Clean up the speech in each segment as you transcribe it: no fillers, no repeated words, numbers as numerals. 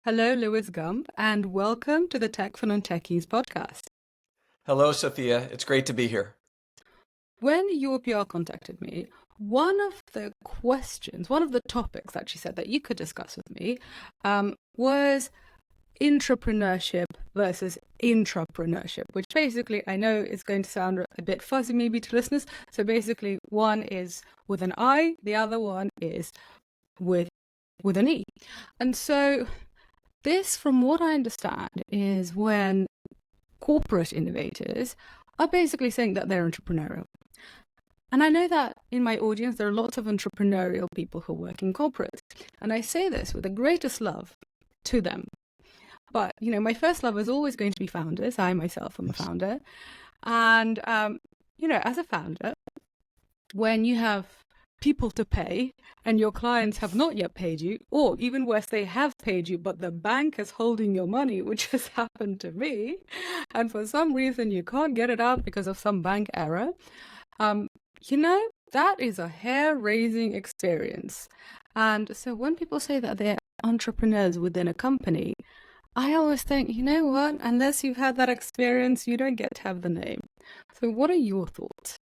Hello, Louis Gump, and welcome to the Tech for Non-Techies podcast. Hello, Sophia. It's great to be here. When your PR contacted me, one of the topics that she said that you could discuss with me was intrapreneurship versus intrapreneurship, which basically I know is going to sound a bit fuzzy maybe to listeners. So basically, one is with an I, the other one is with an E. And so this, from what I understand, is when corporate innovators are basically saying that they're entrepreneurial. And I know that in my audience, there are lots of entrepreneurial people who work in corporate. And I say this with the greatest love to them. But, my first love is always going to be founders. I myself am a founder. And, as a founder, when you have people to pay and your clients have not yet paid you, or even worse, they have paid you, but the bank is holding your money, which has happened to me, and for some reason you can't get it out because of some bank error, that is a hair-raising experience. And so when people say that they're entrepreneurs within a company, I always think, you know what, unless you've had that experience, you don't get to have the name. So what are your thoughts?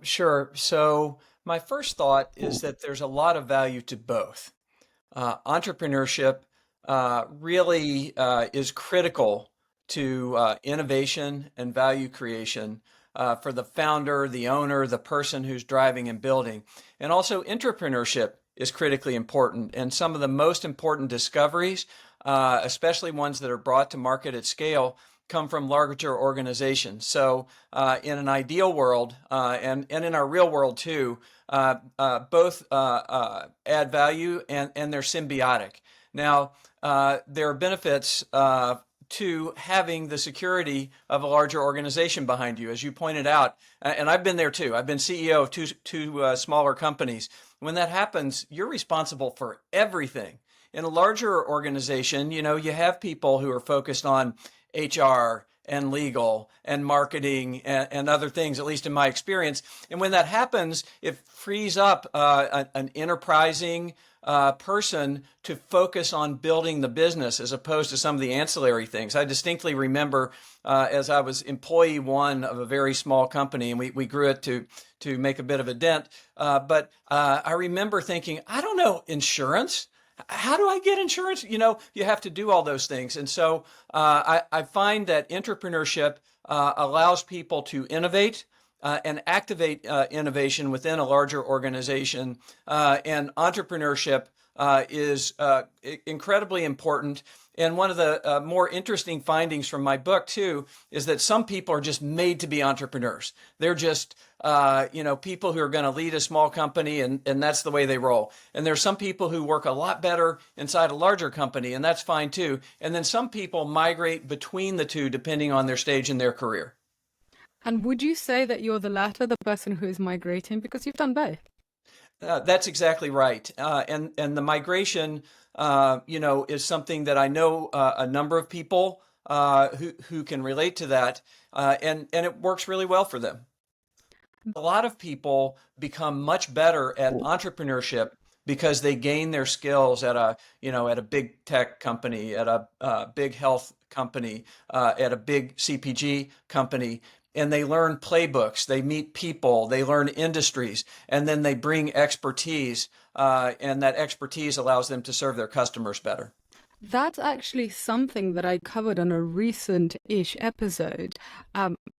Sure. So my first thought is that there's a lot of value to both. Entrepreneurship really is critical to innovation and value creation for the founder, the owner, the person who's driving and building. And also intrapreneurship is critically important. And some of the most important discoveries, especially ones that are brought to market at scale, come from larger organizations. So in an ideal world, and in our real world too, both add value and they're symbiotic. Now, there are benefits to having the security of a larger organization behind you, as you pointed out. And I've been there too. I've been CEO of two smaller companies. When that happens, you're responsible for everything. In a larger organization, you have people who are focused on HR and legal and marketing and other things, at least in my experience. And when that happens, it frees up an enterprising person to focus on building the business as opposed to some of the ancillary things. I distinctly remember as I was employee one of a very small company, and we grew it to make a bit of a dent. But I remember thinking, I don't know insurance. How do I get insurance? You have to do all those things. And so I find that entrepreneurship allows people to innovate and activate innovation within a larger organization. And entrepreneurship is incredibly important. And one of the more interesting findings from my book, too, is that some people are just made to be entrepreneurs. They're just, people who are going to lead a small company, and that's the way they roll. And there's some people who work a lot better inside a larger company, and that's fine, too. And then some people migrate between the two, depending on their stage in their career. And would you say that you're the latter, the person who is migrating, because you've done both? That's exactly right. And the migration, is something that I know a number of people who can relate to that, and it works really well for them. A lot of people become much better at entrepreneurship because they gain their skills at a big tech company, at a big health company, at a big CPG company. And they learn playbooks, they meet people, they learn industries, and then they bring expertise, and that expertise allows them to serve their customers better. That's actually something that I covered on a recent-ish episode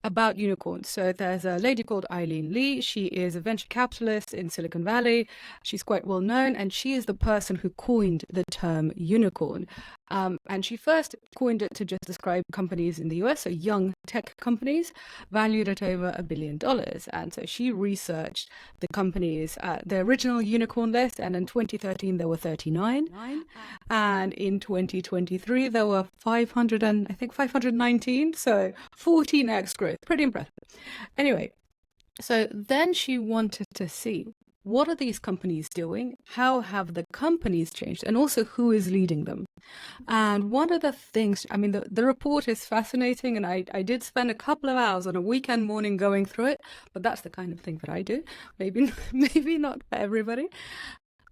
about unicorns. So there's a lady called Eileen Lee. She is a venture capitalist in Silicon Valley. She's quite well known, and she is the person who coined the term unicorn. And she first coined it to just describe companies in the US, so young tech companies, valued at over $1 billion. And so she researched the companies, the original unicorn list, and in 2013 there were 39. And in 2023 there were 519, so 14x growth. Pretty impressive. Anyway, so then she wanted to see, what are these companies doing? How have the companies changed? And also, who is leading them? And one of the things, I mean, the report is fascinating, and I did spend a couple of hours on a weekend morning going through it, but that's the kind of thing that I do. Maybe not for everybody.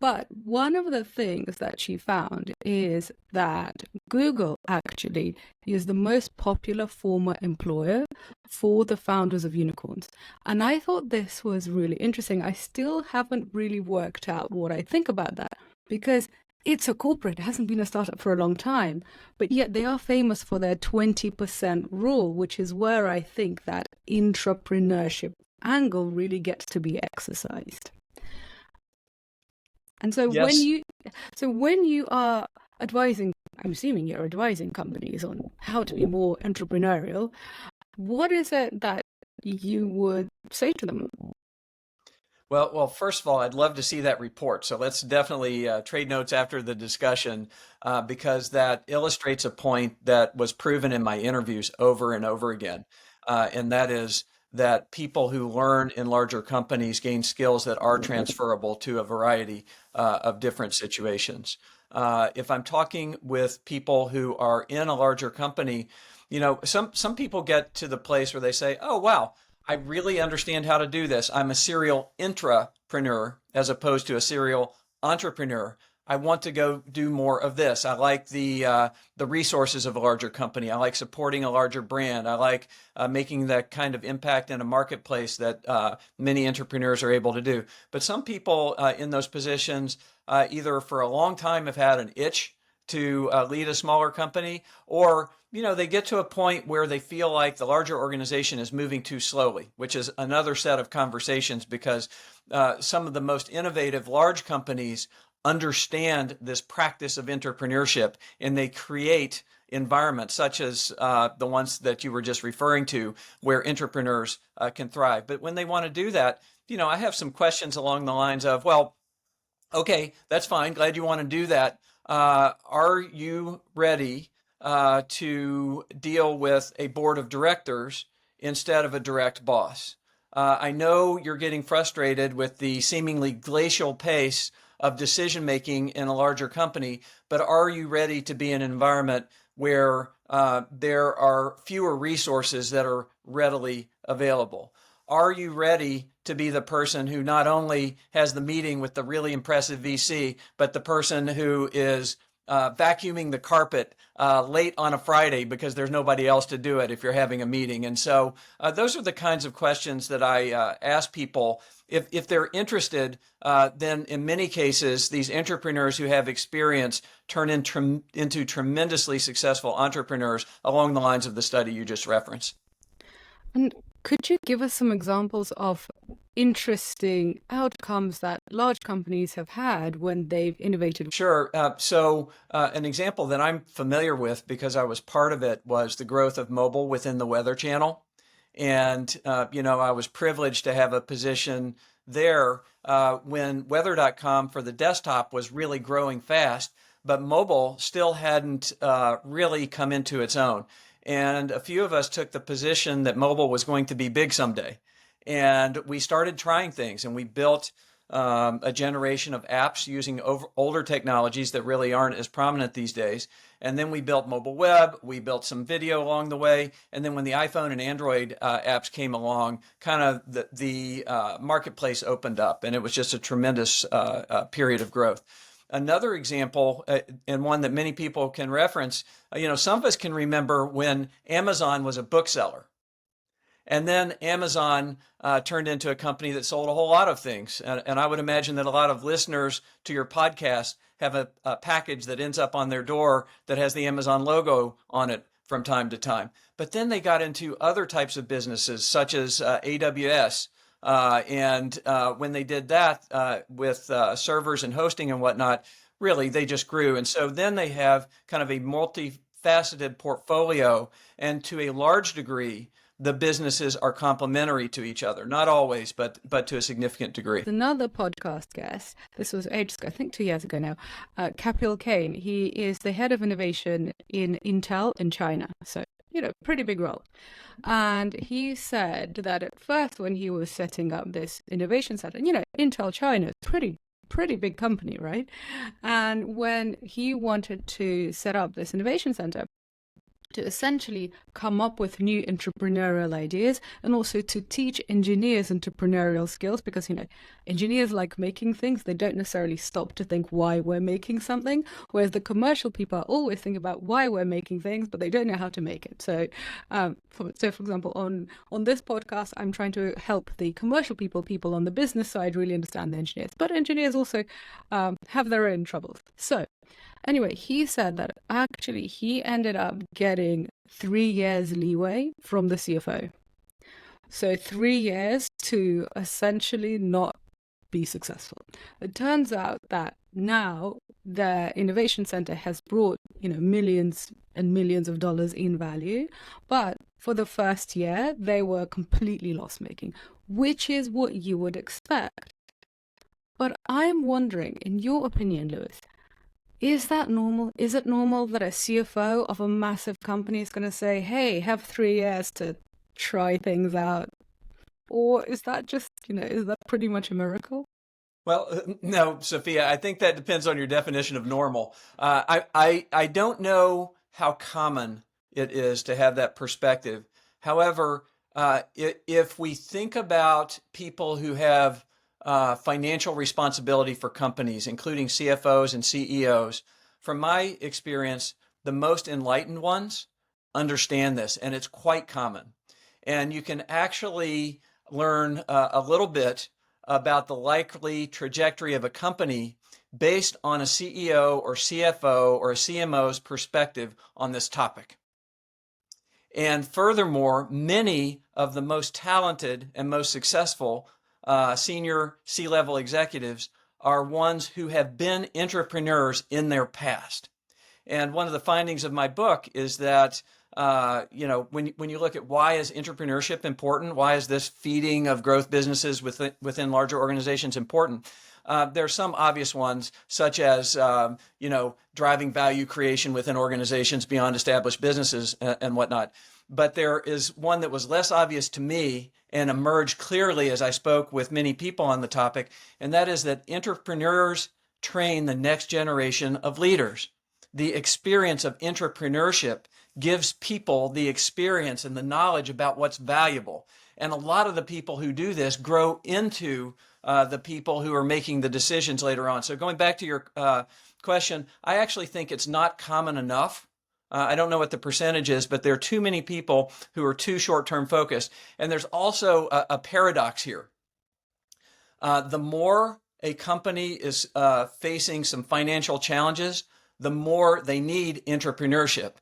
But one of the things that she found is that Google actually is the most popular former employer for the founders of unicorns. And I thought this was really interesting. I still haven't really worked out what I think about that, because it's a corporate, it hasn't been a startup for a long time, but yet they are famous for their 20% rule, which is where I think that intrapreneurship angle really gets to be exercised. And so Yes. when you are advising, I'm assuming you're advising companies on how to be more entrepreneurial, what is it that you would say to them? Well, first of all, I'd love to see that report. So let's definitely trade notes after the discussion, because that illustrates a point that was proven in my interviews over and over again. And that is that people who learn in larger companies gain skills that are transferable to a variety of different situations. If I'm talking with people who are in a larger company, some people get to the place where they say, "Oh, wow, I really understand how to do this. I'm a serial intrapreneur as opposed to a serial entrepreneur. I want to go do more of this. I like the resources of a larger company. I like supporting a larger brand. I like making that kind of impact in a marketplace that many entrepreneurs are able to do." But some people in those positions either for a long time have had an itch to lead a smaller company, or they get to a point where they feel like the larger organization is moving too slowly, which is another set of conversations, because some of the most innovative large companies understand this practice of entrepreneurship, and they create environments such as the ones that you were just referring to, where entrepreneurs can thrive. But when they want to do that, I have some questions along the lines of, well, okay, that's fine. Glad you want to do that. Are you ready to deal with a board of directors instead of a direct boss? I know you're getting frustrated with the seemingly glacial pace of decision making in a larger company, but are you ready to be in an environment where there are fewer resources that are readily available? Are you ready to be the person who not only has the meeting with the really impressive VC, but the person who is vacuuming the carpet late on a Friday because there's nobody else to do it if you're having a meeting? And so those are the kinds of questions that I ask people. If they're interested, then in many cases, these entrepreneurs who have experience turn into tremendously successful entrepreneurs along the lines of the study you just referenced. And could you give us some examples of interesting outcomes that large companies have had when they've innovated? Sure. So an example that I'm familiar with, because I was part of it, was the growth of mobile within the Weather Channel. And, I was privileged to have a position there when weather.com for the desktop was really growing fast, but mobile still hadn't really come into its own. And a few of us took the position that mobile was going to be big someday. And we started trying things, and we built a generation of apps using older technologies that really aren't as prominent these days. And then we built mobile web, we built some video along the way. And then when the iPhone and Android apps came along, kind of the marketplace opened up, and it was just a tremendous period of growth. Another example, and one that many people can reference, some of us can remember when Amazon was a bookseller. And then Amazon turned into a company that sold a whole lot of things. And I would imagine that a lot of listeners to your podcast have a package that ends up on their door that has the Amazon logo on it from time to time. But then they got into other types of businesses, such as AWS. And when they did that with servers and hosting and whatnot, really, they just grew. And so then they have kind of a multifaceted portfolio. And to a large degree, the businesses are complementary to each other. Not always, but to a significant degree. Another podcast guest, this was ages ago, I think 2 years ago now, Kapil Kane. He is the head of innovation in Intel in China. So, pretty big role. And he said that at first when he was setting up this innovation center, Intel China is pretty big company, right? And when he wanted to set up this innovation center, to essentially come up with new entrepreneurial ideas, and also to teach engineers entrepreneurial skills, because engineers like making things. They don't necessarily stop to think why we're making something, whereas the commercial people are always thinking about why we're making things, but they don't know how to make it. So for example, on this podcast, I'm trying to help the commercial people on the business side really understand the engineers, but engineers also have their own troubles. So anyway, he said that actually he ended up getting 3 years leeway from the CFO. So 3 years to essentially not be successful. It turns out that now the innovation center has brought, millions and millions of dollars in value, but for the first year, they were completely loss-making, which is what you would expect. But I'm wondering, in your opinion, Louis, is that normal? Is it normal that a CFO of a massive company is going to say, hey, have 3 years to try things out? Or is that just, is that pretty much a miracle? Well, no, Sophia, I think that depends on your definition of normal. I don't know how common it is to have that perspective. However, if we think about people who have financial responsibility for companies, including CFOs and CEOs, from my experience, the most enlightened ones understand this, and it's quite common. And you can actually learn a little bit about the likely trajectory of a company based on a CEO or CFO or a CMO's perspective on this topic. And furthermore, many of the most talented and most successful senior C-level executives are ones who have been entrepreneurs in their past. And one of the findings of my book is that when you look at why is entrepreneurship important, why is this feeding of growth businesses within larger organizations important? There are some obvious ones, such as driving value creation within organizations beyond established businesses and whatnot. But there is one that was less obvious to me and emerged clearly as I spoke with many people on the topic, and that is that entrepreneurs train the next generation of leaders. The experience of entrepreneurship gives people the experience and the knowledge about what's valuable. And a lot of the people who do this grow into the people who are making the decisions later on. So going back to your question, I actually think it's not common enough. I don't know what the percentage is, but there are too many people who are too short-term focused. And there's also a paradox here. The more a company is facing some financial challenges, the more they need entrepreneurship.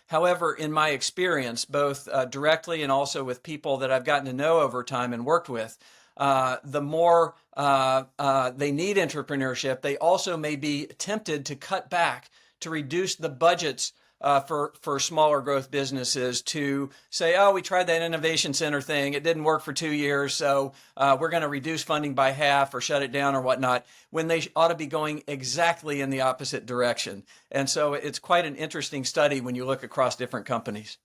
However, in my experience, both directly and also with people that I've gotten to know over time and worked with, the more they need entrepreneurship, they also may be tempted to cut back, to reduce the budgets for smaller growth businesses, to say, oh, we tried that innovation center thing. It didn't work for 2 years. So we're going to reduce funding by half or shut it down or whatnot, when they ought to be going exactly in the opposite direction. And so it's quite an interesting study when you look across different companies.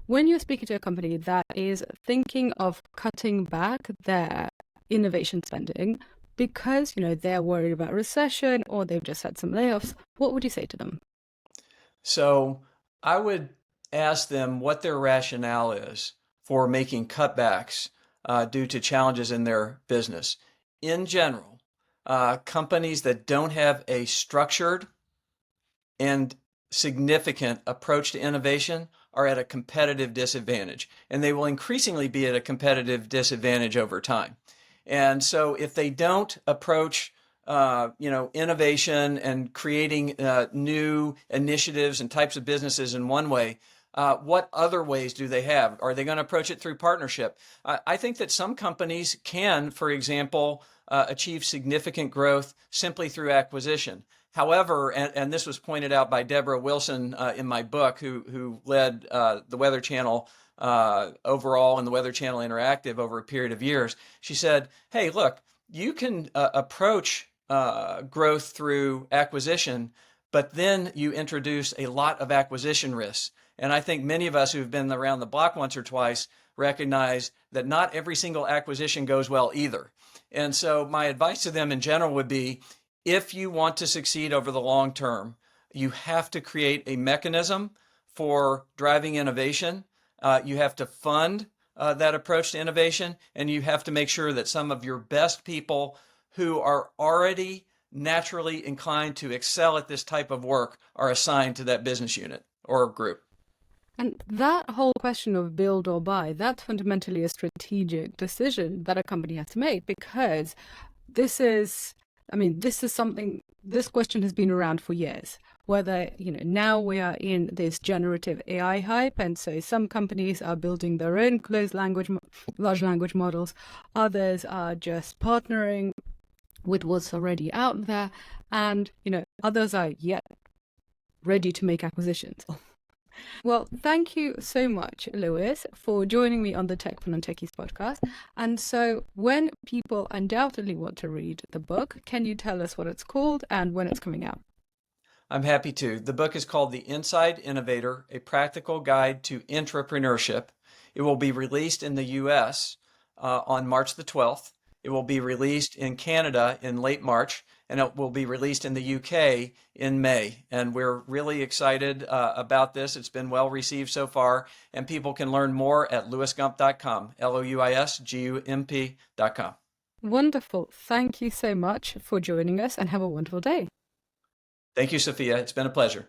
When you're speaking to a company that is thinking of cutting back their innovation spending because, they're worried about recession or they've just had some layoffs, what would you say to them? So I would ask them what their rationale is for making cutbacks due to challenges in their business. In general, companies that don't have a structured and significant approach to innovation are at a competitive disadvantage, and they will increasingly be at a competitive disadvantage over time. And so if they don't approach innovation and creating new initiatives and types of businesses in one way, what other ways do they have? Are they going to approach it through partnership? I think that some companies can, for example, achieve significant growth simply through acquisition. However, and this was pointed out by Deborah Wilson in my book, who led the Weather Channel overall and the Weather Channel Interactive over a period of years, she said, hey, look, you can approach growth through acquisition, but then you introduce a lot of acquisition risks. And I think many of us who've been around the block once or twice recognize that not every single acquisition goes well either. And so my advice to them in general would be, if you want to succeed over the long term, you have to create a mechanism for driving innovation. You have to fund that approach to innovation, and you have to make sure that some of your best people who are already naturally inclined to excel at this type of work are assigned to that business unit or group. And that whole question of build or buy, that's fundamentally a strategic decision that a company has to make, because this is, this is something, this question has been around for years. Whether, now we are in this generative AI hype, and so some companies are building their own large language models, others are just partnering with what's already out there, and, others are yet ready to make acquisitions. Well, thank you so much, Louis, for joining me on the Tech for Non-Techies podcast. And so when people undoubtedly want to read the book, can you tell us what it's called and when it's coming out? I'm happy to. The book is called The Inside Innovator, A Practical Guide to Intrapreneurship. It will be released in the US on March the 12th. It will be released in Canada in late March, and it will be released in the UK in May. And we're really excited about this. It's been well received so far, and people can learn more at louisgump.com, LOUISGUMP.com. Wonderful. Thank you so much for joining us, and have a wonderful day. Thank you, Sophia. It's been a pleasure.